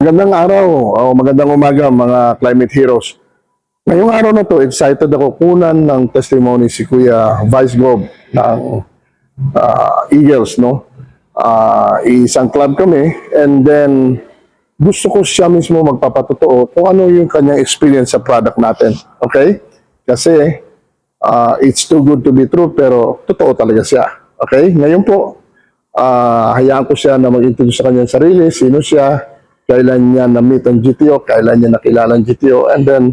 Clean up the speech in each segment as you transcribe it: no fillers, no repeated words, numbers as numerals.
Magandang araw, o magandang umaga mga climate heroes. Ngayong araw na to, excited ako kunan ng testimony si Kuya Vice Gov ng Eagles, no? Isang club kami, and then gusto ko siya mismo magpapatotoo kung ano yung kanyang experience sa product natin. Okay? Kasi it's too good to be true, pero totoo talaga siya. Okay? Ngayon po, hayaan ko siya na mag-introduce sa kanyang sarili, sino siya, kailan niya na-meet ang GTO, kailan niya nakilala ang GTO, and then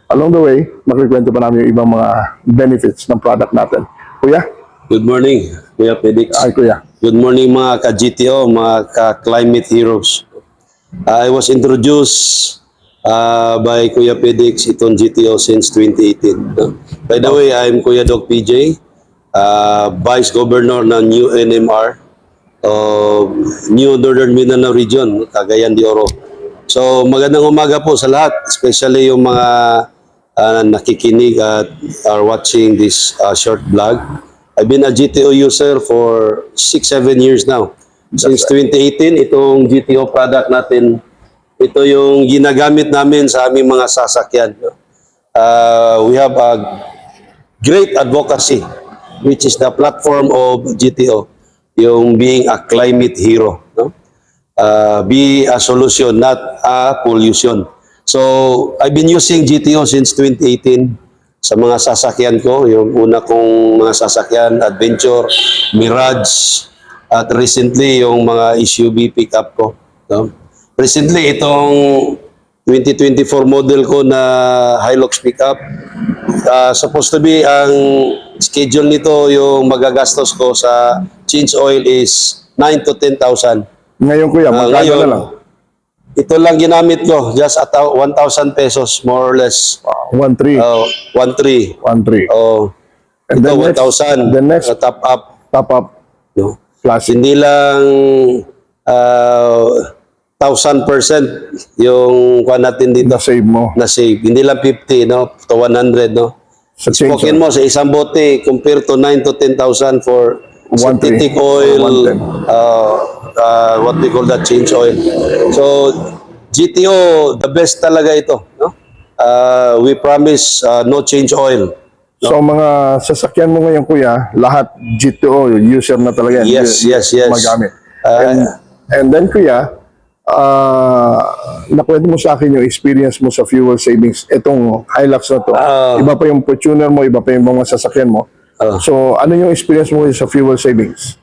along the way, magkikwento pa namin yung ibang mga benefits ng product natin. Kuya? Good morning, Kuya Pedix. Ay, Kuya. Good morning mga ka-GTO, mga ka-climate heroes. I was introduced by Kuya Pedix itong GTO since 2018. By the way, I'm Kuya Doc PJ, Vice Governor ng New NMR, New Northern Mindanao Region, Cagayan de Oro. So magandang umaga po sa lahat, especially yung mga nakikinig at are watching this short vlog. I've been a GTO user for 6-7 years now. Since 2018, itong GTO product natin, ito yung ginagamit namin sa aming mga sasakyan. We have a great advocacy, which is the platform of GTO, yung being a climate hero. No? Be a solution, not a pollution. So, I've been using GTO since 2018 sa mga sasakyan ko. Yung una kong mga sasakyan, Adventure, Mirage, at recently yung mga SUV pickup ko. No? Recently, itong 2024 model ko na Hilux pickup, supposed to be ang schedule nito, yung magagastos ko sa change oil is 9 to 10,000. Ngayon, Kuya, magkano na lang? Ito lang ginamit ko, just at 1,000 pesos, more or less. 1.3. 1,300. 1.3. And Ito, then 1,000. the next Top up. top up, No? classic. Hindi lang 1,000% yung kuha natin dito Na-save mo. na save. Hindi lang 50, no? To 100, no? Sa change Spoken mo sa isang bote compare to 9 to 10,000 for 1.3 synthetic or oil, 110. what we call that change oil. So, GTO, the best talaga ito. No? We promise no change oil. So, mga sasakyan mo ngayon, Kuya, lahat GTO, user na talaga yan. Yes, yes, yes. Magamit. And then, Kuya, nakwento mo sa akin yung experience mo sa fuel savings. Itong Hilux na to. Iba pa yung Fortuner mo, iba pa yung mga sasakyan mo. So, ano yung experience mo sa fuel savings?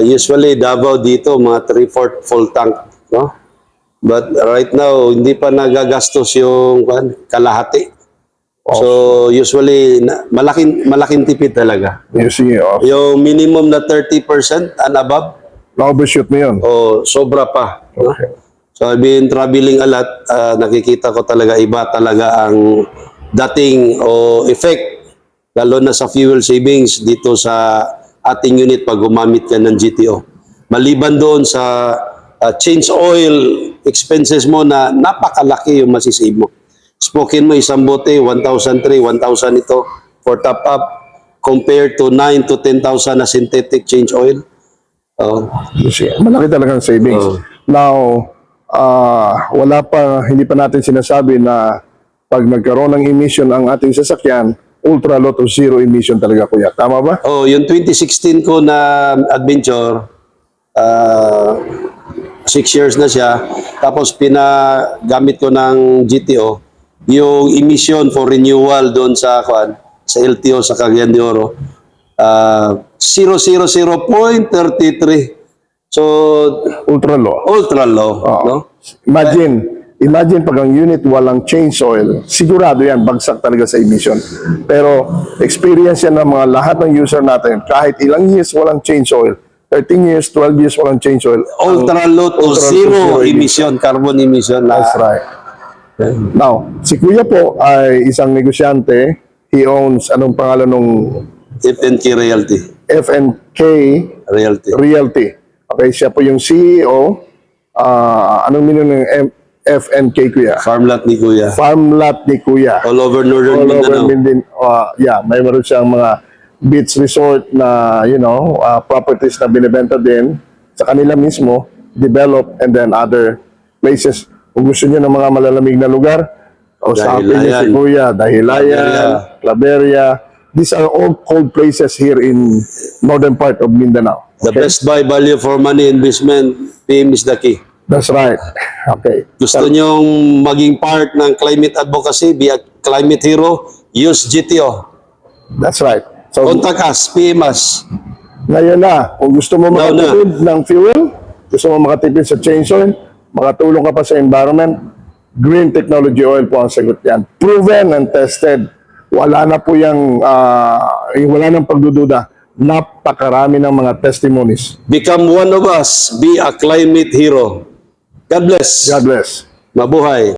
Usually, Davao dito, mga 3/4 full tank. No? But right now, hindi pa nagagastos yung kalahati. So, usually, malaking tipid talaga. You see, Yung minimum na 30% and above, na-overshoot mo yun. sobra pa. No? Okay. So, I've been traveling a lot. Nakikita ko talaga, iba talaga ang dating o effect, lalo na sa fuel savings dito sa ating unit pag gumamit ka ng GTO. Maliban doon sa change oil expenses mo na napakalaki yung masisave mo. Spoken mo isang bote, 1,300, 1,000 ito for top up compared to 9 to 10,000 na synthetic change oil. You see, malaki talagang savings. Now, hindi pa natin sinasabi na pag nagkaroon ng emission ang ating sasakyan, ultra low to zero emission talaga, Kuya. Tama ba? Yung 2016 ko na Adventure, 6 years na siya. Tapos pinagamit ko ng GTO, yung emission for renewal doon sa LTO sa Cagayan de Oro, 0.33. So, Ultra low. ultra low. No? Imagine pag ang unit walang change oil, sigurado yan, bagsak talaga sa emission. Pero experience yan ng mga lahat ng user natin, kahit ilang years walang change oil, 13 years, 12 years walang change oil. Ultra low to zero emission, carbon emission. That's right. Now, si Kuya po ay isang negosyante. He owns, anong pangalan nung FNK Realty. FNK Realty. Realty. Okay, siya po yung CEO. Anong meaning ng FNK, Kuya? Farmland ni Kuya. Farmland ni Kuya. All over Northern All over Mindanao. may meron siyang mga beach resort na, properties na binibenta din sa kanila mismo, develop, and then other places. Kung gusto niyo ng mga malalamig na lugar, usapin niyo si Dahilayan. Kuya, Dahilayan, Claveria. These are all cold places here in northern part of Mindanao. The best buy value for money investment, PM is the key. That's right. Okay. Gusto nyong maging part ng climate advocacy, be a climate hero, use GTO. That's right. So, Contact us, PM us. ngayon na, kung gusto mo Now na. makatipid ng fuel, gusto mo makatipid sa change oil, makatulong ka pa sa environment, green technology oil po ang sagot yan. Proven and tested. Wala na po wala nang pagdududa. Napakarami ng mga testimonies. Become one of us, be a climate hero. God bless. God bless. Mabuhay.